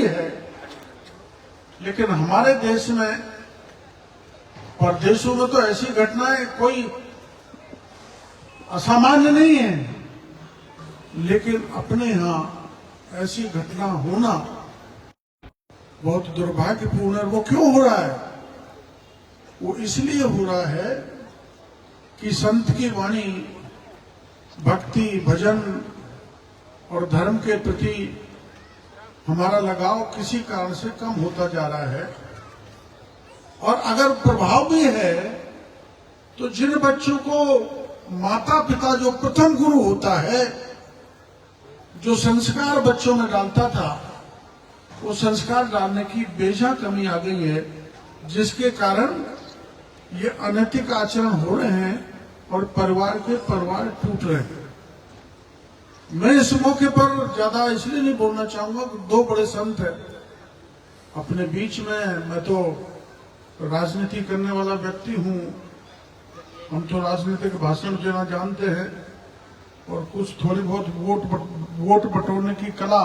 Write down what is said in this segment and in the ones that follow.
ही है, लेकिन हमारे देश में, परदेशों में तो ऐसी घटनाएं कोई असामान्य नहीं है, लेकिन अपने यहाँ ऐसी घटना होना बहुत दुर्भाग्यपूर्ण है। वो क्यों हो रहा है? वो इसलिए हो रहा है कि संत की वाणी, भक्ति, भजन और धर्म के प्रति हमारा लगाव किसी कारण से कम होता जा रहा है। और अगर प्रभाव भी है तो जिन बच्चों को माता पिता, जो प्रथम गुरु होता है, जो संस्कार बच्चों में डालता था, वो संस्कार डालने की बेजा कमी आ गई है, जिसके कारण ये अनैतिक आचरण हो रहे हैं और परिवार टूट रहे हैं। मैं इस मौके पर ज्यादा इसलिए नहीं बोलना चाहूंगा कि दो बड़े संत हैं अपने बीच में। मैं तो राजनीति करने वाला व्यक्ति हूं, हम तो राजनीतिक भाषण देना जानते हैं और कुछ थोड़ी बहुत वोट बटोरने की कला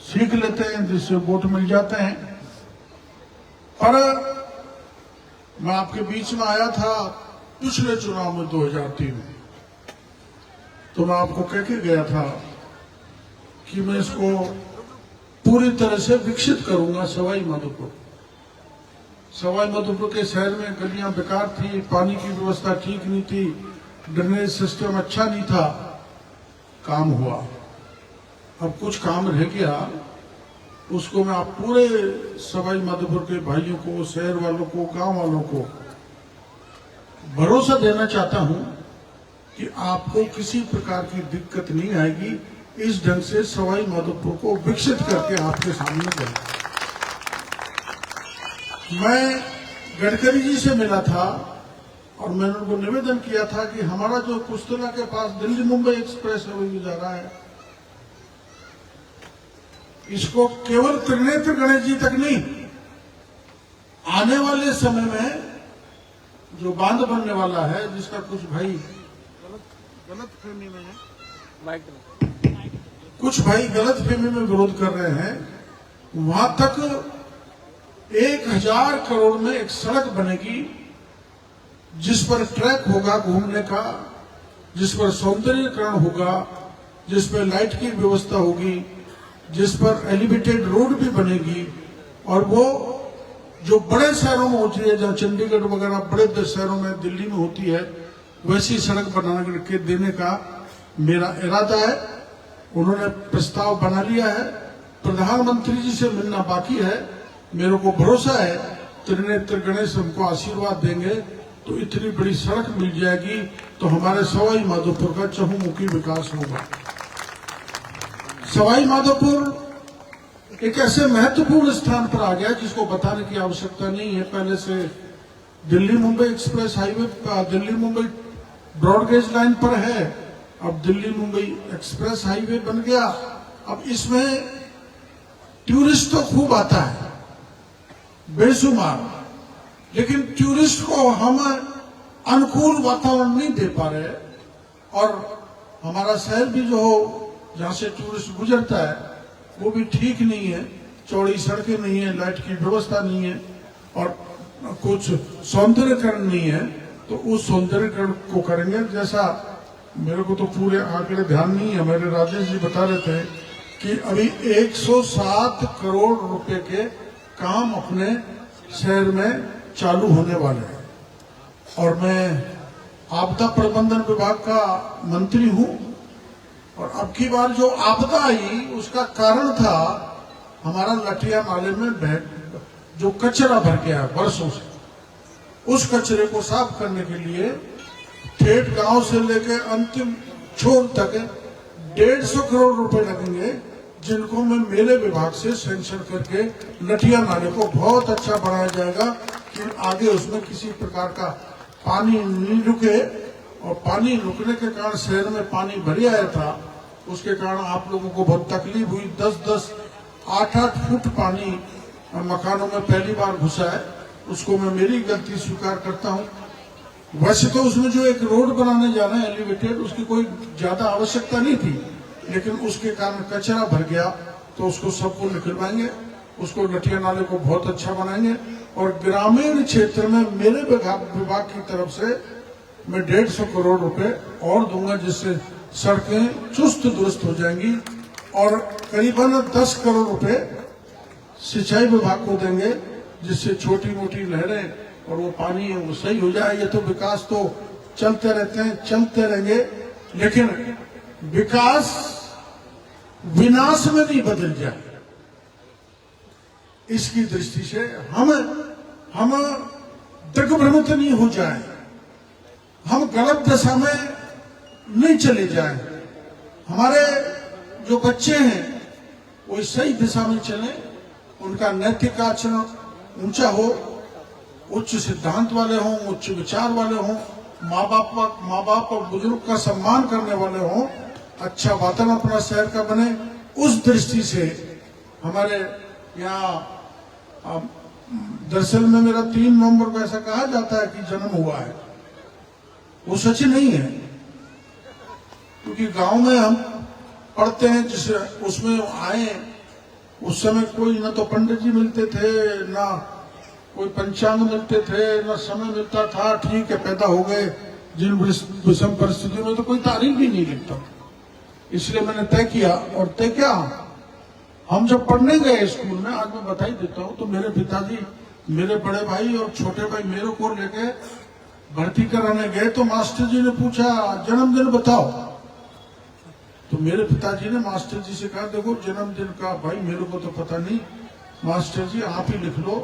सीख लेते हैं, जिससे वोट मिल जाते हैं। पर मैं आपके बीच में आया था पिछले चुनाव में 2003 में, तो मैं आपको कह के गया था कि मैं इसको पूरी तरह से विकसित करूंगा। सवाई माधोपुर के शहर में गलियां बेकार थी, पानी की व्यवस्था ठीक नहीं थी, ड्रेनेज सिस्टम अच्छा नहीं था। काम हुआ, अब कुछ काम रह गया, उसको मैं आप पूरे सवाई माधोपुर के भाइयों को, शहर वालों को, गांव वालों को भरोसा देना चाहता हूं कि आपको किसी प्रकार की दिक्कत नहीं आएगी। इस ढंग से सवाई माधोपुर को विकसित करके आपके सामने जाए। मैं गडकरी जी से मिला था और मैंने उनको निवेदन किया था कि हमारा जो पुस्तला के पास दिल्ली मुंबई एक्सप्रेस हाईवे जा रहा है, इसको केवल त्रिनेत्र गणेश जी तक नहीं, आने वाले समय में जो बांध बनने वाला है, जिसका कुछ भाई गलत फहमी में है, कुछ भाई गलत फहमी में विरोध कर रहे हैं, वहां तक 1000 करोड़ में एक सड़क बनेगी, जिस पर ट्रैक होगा घूमने का, जिस पर सौंदर्यीकरण होगा, जिस पर लाइट की व्यवस्था होगी, जिस पर एलिवेटेड रोड भी बनेगी। और वो जो बड़े शहरों में होती है, जहाँ चंडीगढ़ वगैरह बड़े शहरों में, दिल्ली में होती है, वैसी सड़क बना के देने का मेरा इरादा है। उन्होंने प्रस्ताव बना लिया है, प्रधानमंत्री जी से मिलना बाकी है। मेरे को भरोसा है त्रिनेत्र गणेश हमको आशीर्वाद देंगे तो इतनी बड़ी सड़क मिल जाएगी, तो हमारे सवाई माधोपुर का चहुमुखी विकास होगा। सवाई माधोपुर एक ऐसे महत्वपूर्ण स्थान पर आ गया जिसको बताने की आवश्यकता नहीं है। पहले से Delhi Mumbai express highway, Delhi Mumbai broad gauge line पर है, अब दिल्ली मुंबई एक्सप्रेस हाईवे बन गया। अब इसमें टूरिस्ट तो खूब आता है, बेशुमार, लेकिन टूरिस्ट को हम अनुकूल वातावरण नहीं दे पा रहे। और हमारा शहर भी जो हो, जहां से टूरिस्ट गुजरता है, वो भी ठीक नहीं है। चौड़ी सड़कें नहीं है, लाइट की व्यवस्था नहीं है और कुछ सौंदर्यकरण नहीं है। तो उस सौंदर्यकरण को करेंगे। जैसा मेरे को तो पूरे आंकड़े ध्यान नहीं है, मेरे राजेश जी बता रहे थे कि अभी 107 करोड़ रुपए के काम अपने शहर में चालू होने वाले हैं। और मैं आपदा प्रबंधन विभाग का मंत्री हूं, और अब की बार जो आपदा आई उसका कारण था हमारा लठिया नाले में जो कचरा भर गया है वर्षों से। उस कचरे को साफ करने के लिए ठेठ गांव से लेकर अंतिम छोर तक 150 करोड़ रुपए लगेंगे, जिनको मैं मेले विभाग से सैंक्शन करके लठिया नाले को बहुत अच्छा बनाया जाएगा कि आगे उसमें किसी प्रकार का पानी नहीं रुके। और पानी रुकने के कारण शहर में पानी भर आया था, उसके कारण आप लोगों को बहुत तकलीफ हुई। 10-10, 8-8 फुट पानी मकानों में पहली बार घुसा है, उसको मैं मेरी गलती स्वीकार करता हूं। वैसे तो उसमें जो एक रोड बनाने जा रहे हैं एलिवेटेड, उसकी कोई ज्यादा आवश्यकता नहीं थी, लेकिन उसके कारण कचरा भर गया तो उसको सबको निकलवाएंगे, उसको लठिया नाले को बहुत अच्छा बनाएंगे। और ग्रामीण क्षेत्र में मेरे विभाग की तरफ से मैं 150 करोड़ रुपए और दूंगा, जिससे सड़कें चुस्त दुरुस्त हो जाएंगी। और करीबन 10 करोड़ रुपए सिंचाई विभाग को देंगे, जिससे छोटी मोटी नहरें और वो पानी है वो सही हो जाए। ये तो विकास तो चलते रहते हैं, चलते रहेंगे, लेकिन विकास विनाश में नहीं बदल जाए, इसकी दृष्टि से हम दिग्भ्रमित नहीं हो जाए, हम गलत दिशा में नहीं चले जाए। हमारे जो बच्चे हैं वो सही दिशा में चले, उनका नैतिक आचरण ऊंचा हो, उच्च सिद्धांत वाले हों, उच्च विचार वाले हों, माँ बाप और बुजुर्ग का सम्मान करने वाले हों, अच्छा वातावरण अपना शहर का बने। उस दृष्टि से हमारे यहाँ दरअसल में मेरा 3 नवंबर को ऐसा कहा जाता है कि जन्म हुआ है, वो सच नहीं है, क्योंकि गांव में हम पढ़ते हैं जिसे उसमें आए, उस समय कोई ना तो पंडित जी मिलते थे, ना कोई पंचांग मिलते थे, ना समय मिलता था। ठीक है, पैदा हो गए जिन विषम परिस्थितियों में, तो कोई तारीख भी नहीं लिखता। इसलिए मैंने तय किया, और तय क्या, हम जब पढ़ने गए स्कूल में, आज मैं बधाई देता हूँ, तो मेरे पिताजी मेरे बड़े भाई और छोटे भाई मेरे को लेके भर्ती कराने गए, तो मास्टर जी ने पूछा जन्मदिन बताओ। तो मेरे पिताजी ने मास्टर जी से कहा, देखो जन्मदिन का भाई मेरे को तो पता नहीं, मास्टर जी आप ही लिख लो,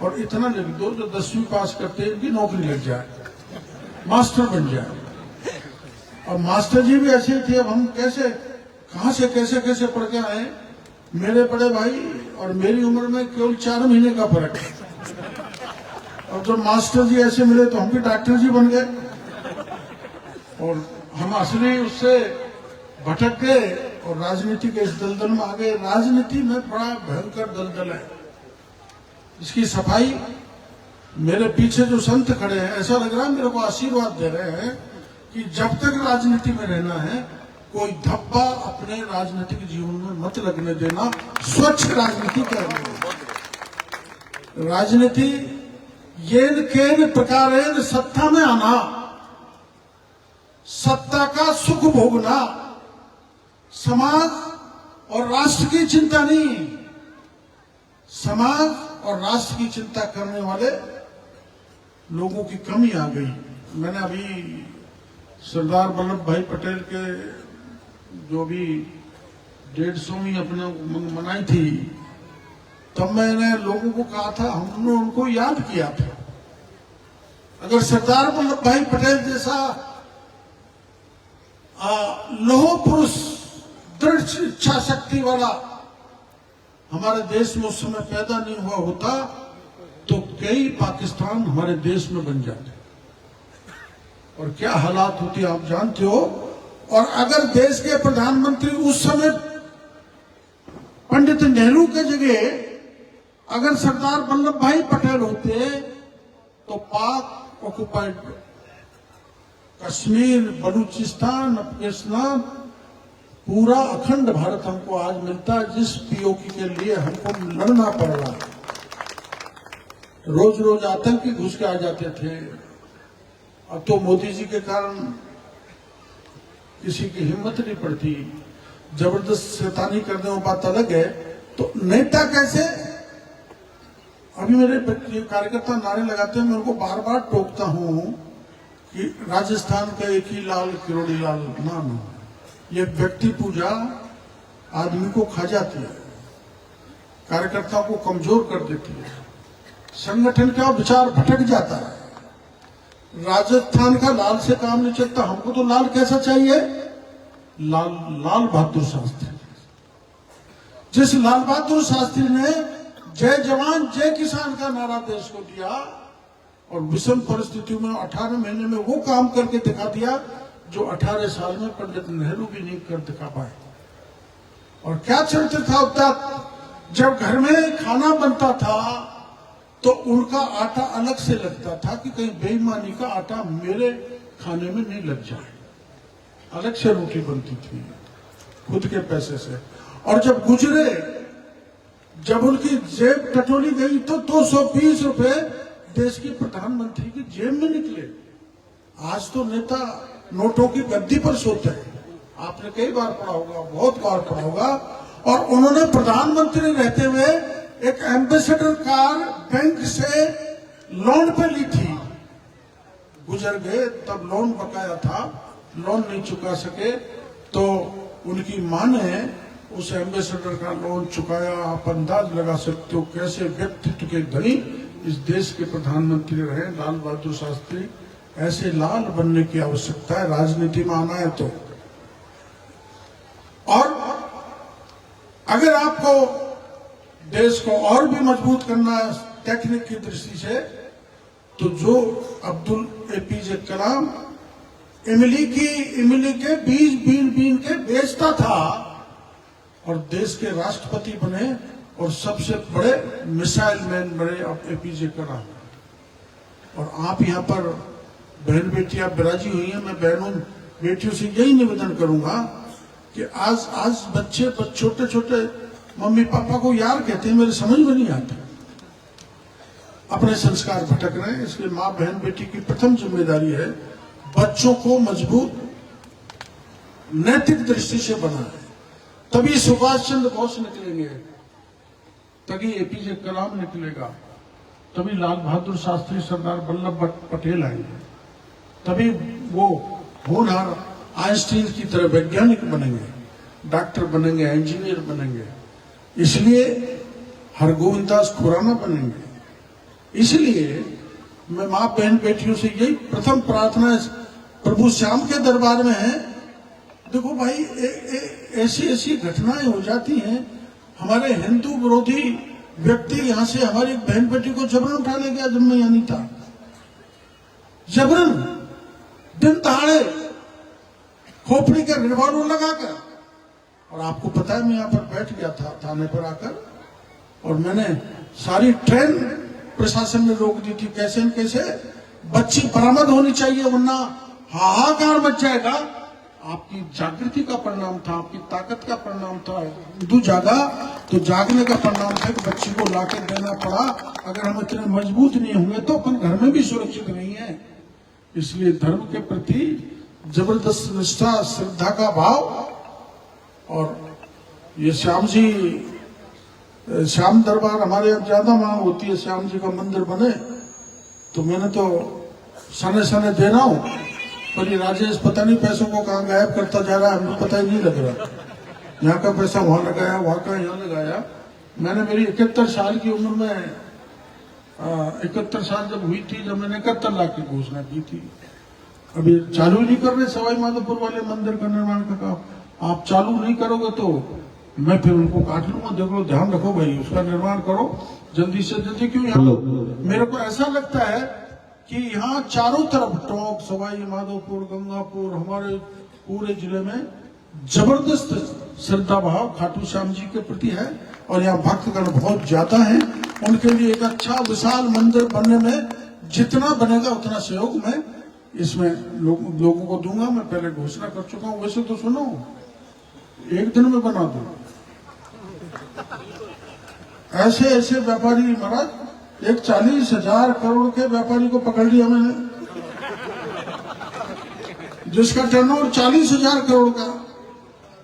और इतना लिख दो जो 10वीं पास करते हैं इनकी नौकरी लग जाए, मास्टर बन जाए। और मास्टर जी भी ऐसे थे, अब हम कैसे कहां से कैसे पढ़ के आए। मेरे बड़े भाई और मेरी उम्र में केवल 4 महीने का फर्क है, और जब मास्टर जी ऐसे मिले तो हम भी डॉक्टर जी बन गए, और हम असली उससे भटक गए और राजनीति के इस दलदल में आ गए। राजनीति में बड़ा भयंकर दलदल है, इसकी सफाई मेरे पीछे जो संत खड़े हैं, ऐसा लग रहा है मेरे को आशीर्वाद दे रहे हैं कि जब तक राजनीति में रहना है, कोई धब्बा अपने राजनीतिक जीवन में मत लगने देना, स्वच्छ राजनीति करनी। राजनीति येन केन प्रकारेण सत्ता में आना, सत्ता का सुख भोगना, समाज और राष्ट्र की चिंता नहीं। समाज और राष्ट्र की चिंता करने वाले लोगों की कमी आ गई। मैंने अभी सरदार वल्लभ भाई पटेल के जो भी 150वीं अपने मनाई थी, तब मैंने लोगों को कहा था, हमने उनको याद किया था, अगर सरदार वल्लभ भाई पटेल जैसा लौह पुरुष, दृढ़ इच्छा शक्ति वाला हमारे देश में उस समय पैदा नहीं हुआ होता, तो कई पाकिस्तान हमारे देश में बन जाते, और क्या हालात होती आप जानते हो। और अगर देश के प्रधानमंत्री उस समय पंडित नेहरू के जगह अगर सरदार वल्लभ भाई पटेल होते, तो पाक ऑक्युपाइड कश्मीर, बलूचिस्तान, अफगानिस्तान, पूरा अखंड भारत हमको आज मिलता है, जिस पीओके के लिए हमको लड़ना पड़ रहा है। रोज रोज आतंकी घुस के आ जाते थे, अब तो मोदी जी के कारण किसी की हिम्मत नहीं पड़ती, जबरदस्त शैतानी करने वो बात अलग है। तो नेता कैसे, अभी मेरे कार्यकर्ता नारे लगाते हैं, मैं उनको बार बार टोकता हूं कि राजस्थान का एक ही लाल किरोड़ी लाल नाम है, ये व्यक्ति पूजा आदमी को खा जाती है, कार्यकर्ता को कमजोर कर देती है, संगठन का विचार भटक जाता है। राजस्थान का लाल से काम नहीं चलता, हमको तो लाल कैसा चाहिए, लाल बहादुर शास्त्री। जिस लाल बहादुर शास्त्री ने जय जवान जय किसान का नारा देश को दिया, और विषम परिस्थितियों में 18 महीने में वो काम करके दिखा दिया जो 18 साल में पंडित नेहरू भी नहीं कर दिखा पाए। और क्या चरित्र था उतना, जब घर में खाना बनता था तो उनका आटा अलग से लगता था कि कहीं बेईमानी का आटा मेरे खाने में नहीं लग जाए, अलग से रोटी बनती थी खुद के पैसे से। और जब गुजरे जब उनकी जेब टटोली गई तो 220 रुपए देश की प्रधानमंत्री की जेब में निकले। आज तो नेता नोटों की गद्दी पर सोते हैं, आपने कई बार पढ़ा होगा, बहुत बार पढ़ा होगा। और उन्होंने प्रधानमंत्री रहते हुए एक एम्बेसडर कार बैंक से लोन पे ली थी, गुजर गए, तब लोन बकाया था, लोन नहीं चुका सके, तो उनकी मां ने उस एम्बेसडर का लोन चुकाया। आप अंदाज लगा सकते हो कैसे व्यक्तित्व के धनी इस देश के प्रधानमंत्री रहे लाल बहादुर शास्त्री। ऐसे लाल बनने की आवश्यकता है राजनीति में आना है तो। और अगर आपको देश को और भी मजबूत करना है टेक्निक की दृष्टि से, तो जो अब्दुल एपीजे कलाम इमली के बीज बीन के बेचता था और देश के राष्ट्रपति बने और सबसे बड़े मिसाइल मैन बने अब एपीजे कलाम। और आप यहाँ पर बहन बेटियां बिराजी हुई हैं, मैं बहनों बेटियों से यही निवेदन करूंगा कि आज बच्चे छोटे छोटे मम्मी पापा को यार कहते हैं, मेरे समझ में नहीं आता, अपने संस्कार भटक रहे हैं। इसलिए माँ बहन बेटी की प्रथम जिम्मेदारी है बच्चों को मजबूत नैतिक दृष्टि से बनाए, तभी सुभाष चंद्र बोस निकलेंगे, तभी एपीजे कलाम निकलेगा, तभी लाल बहादुर शास्त्री सरदार वल्लभ भाई पटेल आएंगे, तभी वो होनहार आइंस्टीन की तरह वैज्ञानिक बनेंगे, डॉक्टर बनेंगे, इंजीनियर बनेंगे, इसलिए हरगोविंद दास खुराना बनेंगे। इसलिए मैं मां बहन बेटियों से यही प्रथम प्रार्थना प्रभु श्याम के दरबार में है। देखो भाई, ऐसी घटनाएं हो जाती हैं, हमारे हिंदू विरोधी व्यक्ति यहां से हमारी बहन बेटी को जबरन उठा ले गया जब मैं यहां नहीं था, जबरन दिन दहाड़े खोपड़ी का रिवॉल्वर लगाकर। और आपको पता है मैं यहां पर बैठ गया था थाने पर आकर, और मैंने सारी ट्रेन प्रशासन ने रोक दी थी, कैसे न कैसे बच्ची बरामद होनी चाहिए वरना हाहाकार मच जाएगा। आपकी जागृति का परिणाम था, आपकी ताकत का परिणाम था। हिंदू जागा तो जागने का परिणाम था कि बच्ची को लाकर देना पड़ा। अगर हम इतने मजबूत नहीं होंगे तो अपन घर में भी सुरक्षित नहीं है। इसलिए धर्म के प्रति जबरदस्त निष्ठा, श्रद्धा का भाव। और ये श्याम दरबार हमारे यहाँ ज्यादा मांग होती है, श्याम जी का मंदिर बने, तो मैंने तो सने सने दे रहा हूं, पर ये राजेश पता नहीं पैसों को कहाँ गायब करता जा रहा है, हमें पता ही नहीं लग रहा। यहाँ का पैसा वहां लगाया, वहां का यहाँ लगाया। मैंने मेरी 71 साल की उम्र में 71 साल जब हुई थी, जब मैंने 71 लाख की घोषणा की थी। अभी चालू नहीं कर रहे सवाई माधोपुर वाले मंदिर का निर्माण का काम। आप चालू नहीं करोगे तो मैं फिर उनको काट लूंगा। देखो, ध्यान रखो भाई, उसका निर्माण करो जल्दी से जल्दी। क्यों यहाँ मेरे को ऐसा लगता है कि यहाँ चारों तरफ टोंक, सवाई माधोपुर, गंगापुर, हमारे पूरे जिले में जबरदस्त श्रद्धा भाव खाटू श्याम जी के प्रति है। और यहाँ भक्तगण बहुत ज्यादा है, उनके लिए एक अच्छा विशाल मंदिर बनने में जितना बनेगा उतना सहयोग मैं इसमें लोगों को दूंगा। मैं पहले घोषणा कर चुका हूँ। वैसे तो सुनो, एक दिन में बना दूं। ऐसे व्यापारी महाराज, एक 40,000 करोड़ के व्यापारी को पकड़ लिया मैंने, जिसका टर्नओवर 40,000 करोड़ का।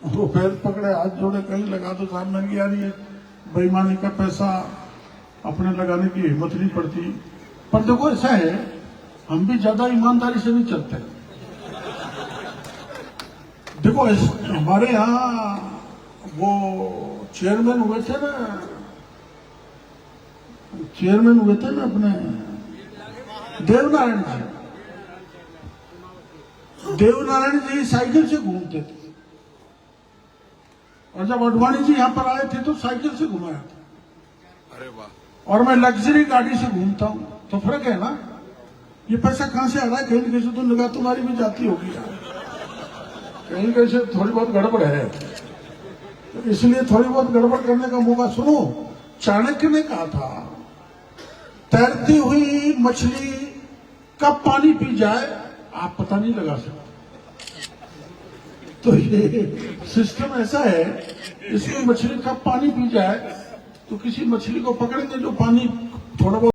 वो पैर पकड़े, हाथ जोड़े, कहीं लगा तो साहब महंगी आ रही है। बेईमानी का पैसा अपने लगाने की हिम्मत नहीं पड़ती। पर देखो, ऐसा है, हम भी ज्यादा ईमानदारी से नहीं चलते। देखो, हमारे यहाँ वो चेयरमैन हुए थे ना अपने देवनारायण जी साइकिल से घूमते थे, और जब अडवाणी जी यहाँ पर आए थे तो साइकिल से घुमाया था। अरे वाह। और मैं लग्जरी गाड़ी से घूमता हूँ, तो फर्क है ना। ये पैसा कहां से आ रहा है? कहीं कैसे तो निगाह तुम्हारी भी जाती होगी, कहीं कैसे थोड़ी बहुत गड़बड़ है। तो इसलिए थोड़ी बहुत गड़बड़ करने का मौका। सुनो, चाणक्य ने कहा था, तैरती हुई मछली कब पानी पी जाए आप पता नहीं लगा सकते। तो ये सिस्टम ऐसा है, इसमें मछली कब पानी पी जाए तो किसी मछली को पकड़ेंगे जो पानी थोड़ा बहुत